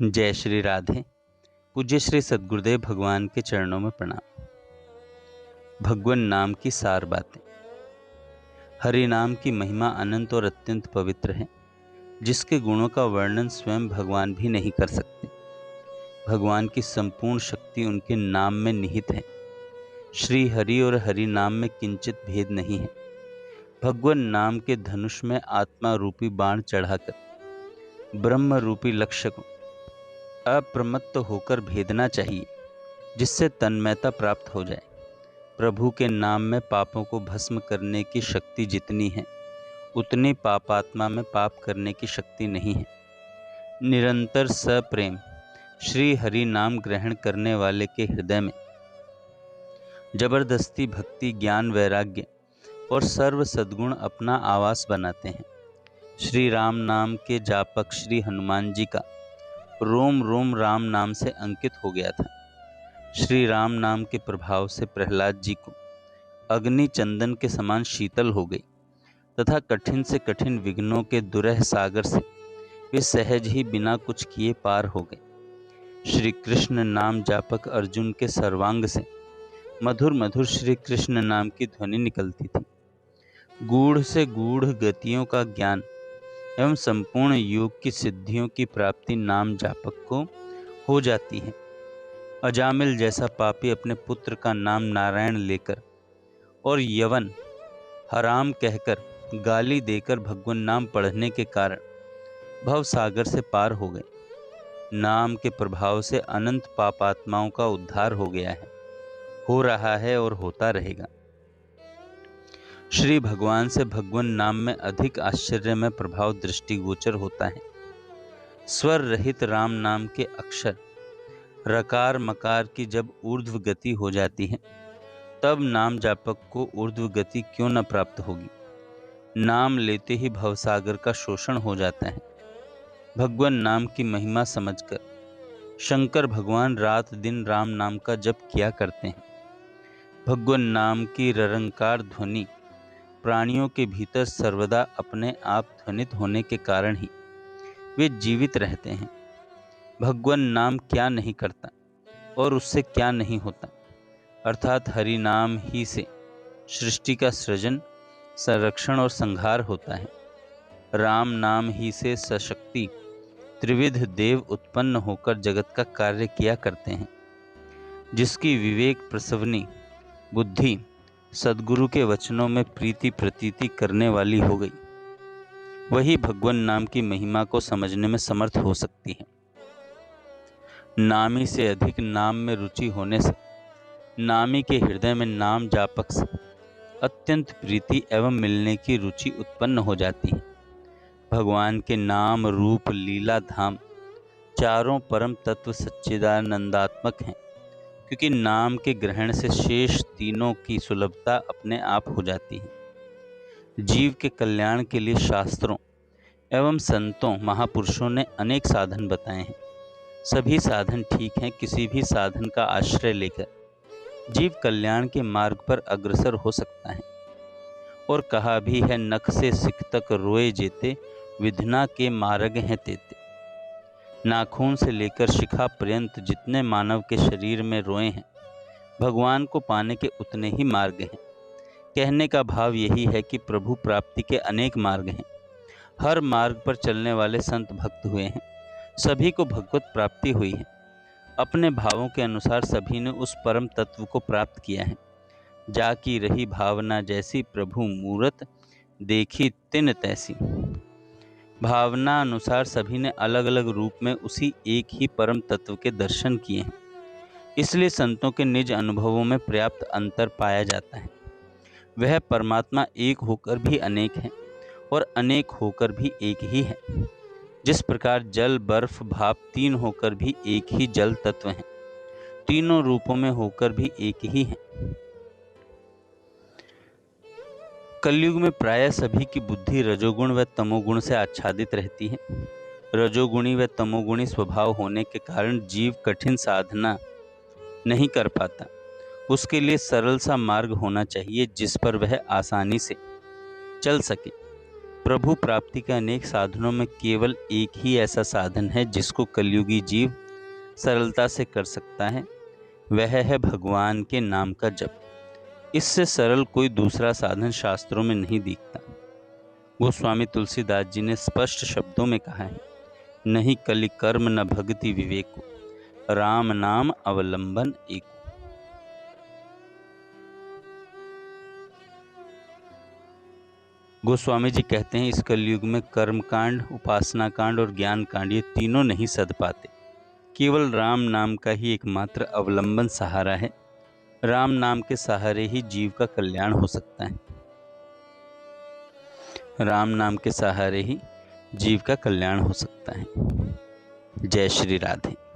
जय श्री राधे। पूज्य श्री सद्गुरुदेव भगवान के चरणों में प्रणाम। भगवान नाम की सार बातें। हरि नाम की महिमा अनंत और अत्यंत पवित्र है, जिसके गुणों का वर्णन स्वयं भगवान भी नहीं कर सकते। भगवान की संपूर्ण शक्ति उनके नाम में निहित है। श्री हरि और हरि नाम में किंचित भेद नहीं है। भगवान नाम के धनुष में आत्मा रूपी बाण चढ़ाकर ब्रह्म रूपी लक्ष्य को अप्रमत्त होकर भेदना चाहिए, जिससे तन्मयता प्राप्त हो जाए। प्रभु के नाम में पापों को भस्म करने की शक्ति जितनी है, उतनी पापात्मा में पाप करने की शक्ति नहीं है। निरंतर सप्रेम श्री हरि नाम ग्रहण करने वाले के हृदय में जबरदस्ती भक्ति, ज्ञान, वैराग्य और सर्व सद्गुण अपना आवास बनाते हैं। श्री राम नाम के जापक श्री हनुमान जी का रोम रोम राम नाम से अंकित हो गया था। श्री राम नाम के प्रभाव से प्रहलाद जी को अग्नि चंदन के समान शीतल हो गई तथा कठिन से कठिन विघ्नों के दुरह सागर से वे सहज ही बिना कुछ किए पार हो गए। श्री कृष्ण नाम जापक अर्जुन के सर्वांग से मधुर मधुर श्री कृष्ण नाम की ध्वनि निकलती थी। गूढ़ से गूढ़ गतियों का ज्ञान एवं संपूर्ण योग की सिद्धियों की प्राप्ति नाम जापक को हो जाती है। अजामिल जैसा पापी अपने पुत्र का नाम नारायण लेकर और यवन हराम कहकर गाली देकर भगवान नाम पढ़ने के कारण भव सागर से पार हो गए। नाम के प्रभाव से अनंत पापात्माओं का उद्धार हो गया है, हो रहा है और होता रहेगा। श्री भगवान से भगवान नाम में अधिक आश्चर्यमय प्रभाव दृष्टिगोचर होता है। स्वर रहित राम नाम के अक्षर रकार मकार की जब ऊर्ध्व गति हो जाती है, तब नाम जापक को ऊर्ध्व गति क्यों न प्राप्त होगी। नाम लेते ही भवसागर का शोषण हो जाता है। भगवान नाम की महिमा समझकर शंकर भगवान रात दिन राम नाम का जप किया करते हैं। भगवान नाम की ररंकार ध्वनि प्राणियों के भीतर सर्वदा अपने आप ध्वनित होने के कारण ही वे जीवित रहते हैं। भगवान नाम क्या नहीं करता और उससे क्या नहीं होता, अर्थात हरि नाम ही से सृष्टि का सृजन, संरक्षण और संहार होता है। राम नाम ही से सशक्ति त्रिविध देव उत्पन्न होकर जगत का कार्य किया करते हैं। जिसकी विवेक प्रसवनी बुद्धि सद्गुरु के वचनों में प्रीति प्रतीति करने वाली हो गई, वही भगवान नाम की महिमा को समझने में समर्थ हो सकती है। नामी से अधिक नाम में रुचि होने से नामी के हृदय में नाम जापक से अत्यंत प्रीति एवं मिलने की रुचि उत्पन्न हो जाती है। भगवान के नाम रूप लीला धाम चारों परम तत्व सच्चिदानंदात्मक हैं, क्योंकि नाम के ग्रहण से शेष तीनों की सुलभता अपने आप हो जाती है। जीव के कल्याण के लिए शास्त्रों एवं संतों महापुरुषों ने अनेक साधन बताए हैं। सभी साधन ठीक हैं। किसी भी साधन का आश्रय लेकर जीव कल्याण के मार्ग पर अग्रसर हो सकता है। और कहा भी है, नख से सिख तक रोए जेते, विधना के मार्ग हैं तेते। नाखून से लेकर शिखा पर्यंत जितने मानव के शरीर में रोए हैं, भगवान को पाने के उतने ही मार्ग हैं। कहने का भाव यही है कि प्रभु प्राप्ति के अनेक मार्ग हैं। हर मार्ग पर चलने वाले संत भक्त हुए हैं, सभी को भगवत प्राप्ति हुई है। अपने भावों के अनुसार सभी ने उस परम तत्व को प्राप्त किया है। जाकी रही भावना जैसी, प्रभु मूरत देखी तिन तैसी। भावना अनुसार सभी ने अलग अलग रूप में उसी एक ही परम तत्व के दर्शन किए हैं। इसलिए संतों के निज अनुभवों में पर्याप्त अंतर पाया जाता है। वह परमात्मा एक होकर भी अनेक है और अनेक होकर भी एक ही है। जिस प्रकार जल, बर्फ, भाप तीन होकर भी एक ही जल तत्व हैं, तीनों रूपों में होकर भी एक ही है। कलयुग में प्रायः सभी की बुद्धि रजोगुण व तमोगुण से आच्छादित रहती है। रजोगुणी व तमोगुणी स्वभाव होने के कारण जीव कठिन साधना नहीं कर पाता। उसके लिए सरल सा मार्ग होना चाहिए, जिस पर वह आसानी से चल सके। प्रभु प्राप्ति के अनेक साधनों में केवल एक ही ऐसा साधन है जिसको कलयुगी जीव सरलता से कर सकता है, वह है भगवान के नाम का जप। इससे सरल कोई दूसरा साधन शास्त्रों में नहीं दिखता। गोस्वामी तुलसीदास जी ने स्पष्ट शब्दों में कहा है, नहीं कलि कर्म न भगति विवेको, राम नाम अवलंबन एको। गोस्वामी जी कहते हैं, इस कलयुग में कर्म कांड, उपासना कांड और ज्ञान कांड ये तीनों नहीं सध पाते। केवल राम नाम का ही एकमात्र अवलंबन सहारा है। राम नाम के सहारे ही जीव का कल्याण हो सकता है। राम नाम के सहारे ही जीव का कल्याण हो सकता है। जय श्री राधे।